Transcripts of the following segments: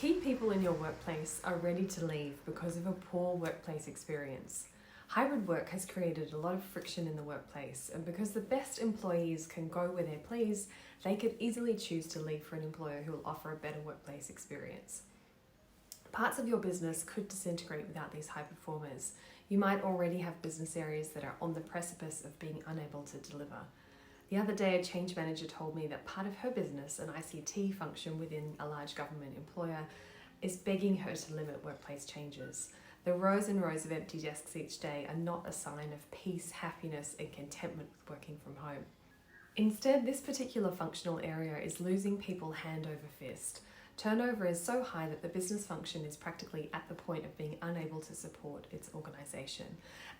Key people in your workplace are ready to leave because of a poor workplace experience. Hybrid work has created a lot of friction in the workplace, and because the best employees can go where they please, they could easily choose to leave for an employer who will offer a better workplace experience. Parts of your business could disintegrate without these high performers. You might already have business areas that are on the precipice of being unable to deliver. The other day, a change manager told me that part of her business, an ICT function within a large government employer, is begging her to limit workplace changes. The rows and rows of empty desks each day are not a sign of peace, happiness, and contentment with working from home. Instead, this particular functional area is losing people hand over fist. Turnover is so high that the business function is practically at the point of being unable to support its organisation.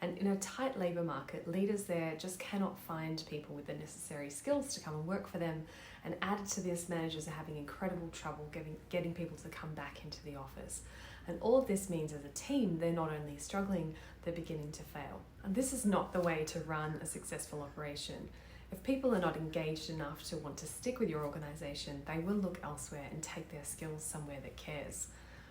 And in a tight labour market, leaders there just cannot find people with the necessary skills to come and work for them. And added to this, managers are having incredible trouble getting people to come back into the office. And all of this means as a team, they're not only struggling, they're beginning to fail. And this is not the way to run a successful operation. If people are not engaged enough to want to stick with your organisation, they will look elsewhere and take their skills somewhere that cares.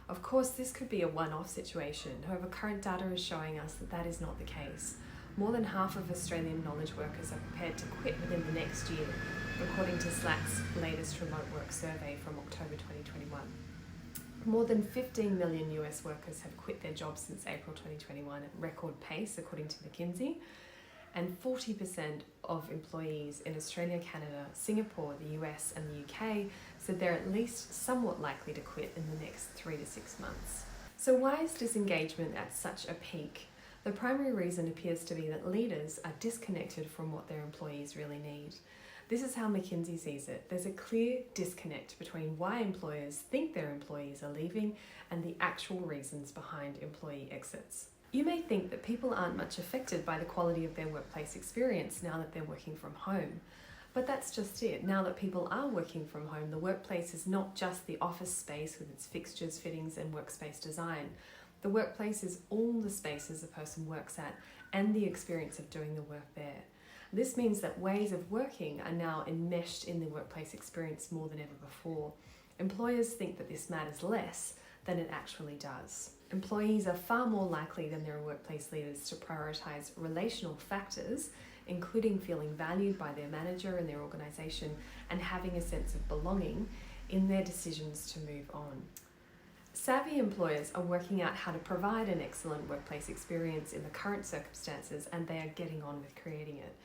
Of course, this could be a one-off situation. However, current data is showing us that that is not the case. More than half of Australian knowledge workers are prepared to quit within the next year, according to Slack's latest remote work survey from October 2021. More than 15 million US workers have quit their jobs since April 2021 at record pace, according to McKinsey. And 40% of employees in Australia, Canada, Singapore, the US and the UK said they're at least somewhat likely to quit in the next 3 to 6 months. So why is disengagement at such a peak? The primary reason appears to be that leaders are disconnected from what their employees really need. This is how McKinsey sees it. There's a clear disconnect between why employers think their employees are leaving and the actual reasons behind employee exits. You may think that people aren't much affected by the quality of their workplace experience now that they're working from home. But that's just it. Now that people are working from home, the workplace is not just the office space with its fixtures, fittings, and workspace design. The workplace is all the spaces a person works at and the experience of doing the work there. This means that ways of working are now enmeshed in the workplace experience more than ever before. Employers think that this matters less than it actually does. Employees are far more likely than their workplace leaders to prioritise relational factors, including feeling valued by their manager and their organisation and having a sense of belonging in their decisions to move on. Savvy employers are working out how to provide an excellent workplace experience in the current circumstances, and they are getting on with creating it.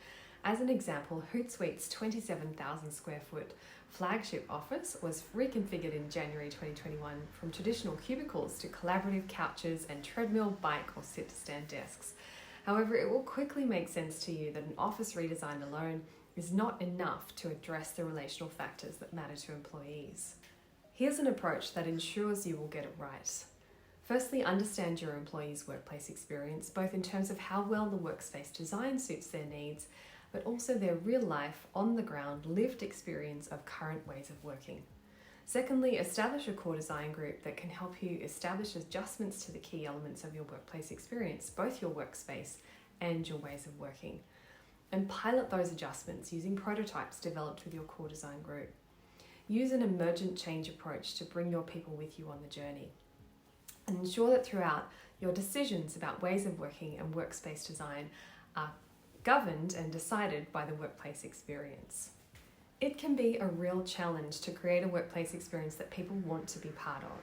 As an example, Hootsuite's 27,000 square foot flagship office was reconfigured in January 2021 from traditional cubicles to collaborative couches and treadmill, bike or sit-to-stand desks. However, it will quickly make sense to you that an office redesign alone is not enough to address the relational factors that matter to employees. Here's an approach that ensures you will get it right. Firstly, understand your employees' workplace experience, both in terms of how well the workspace design suits their needs, but also their real-life, on-the-ground, lived experience of current ways of working. Secondly, establish a core design group that can help you establish adjustments to the key elements of your workplace experience, both your workspace and your ways of working. And pilot those adjustments using prototypes developed with your core design group. Use an emergent change approach to bring your people with you on the journey. And ensure that throughout, your decisions about ways of working and workspace design are governed and decided by the workplace experience. It can be a real challenge to create a workplace experience that people want to be part of.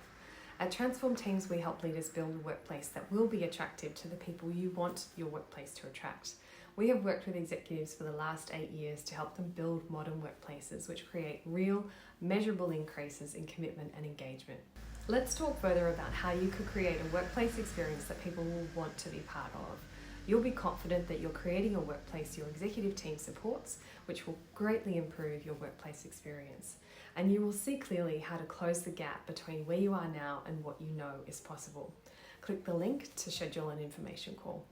At Transform Teams, we help leaders build a workplace that will be attractive to the people you want your workplace to attract. We have worked with executives for the last 8 years to help them build modern workplaces which create real, measurable increases in commitment and engagement. Let's talk further about how you could create a workplace experience that people will want to be part of. You'll be confident that you're creating a workplace your executive team supports, which will greatly improve your workplace experience. And you will see clearly how to close the gap between where you are now and what you know is possible. Click the link to schedule an information call.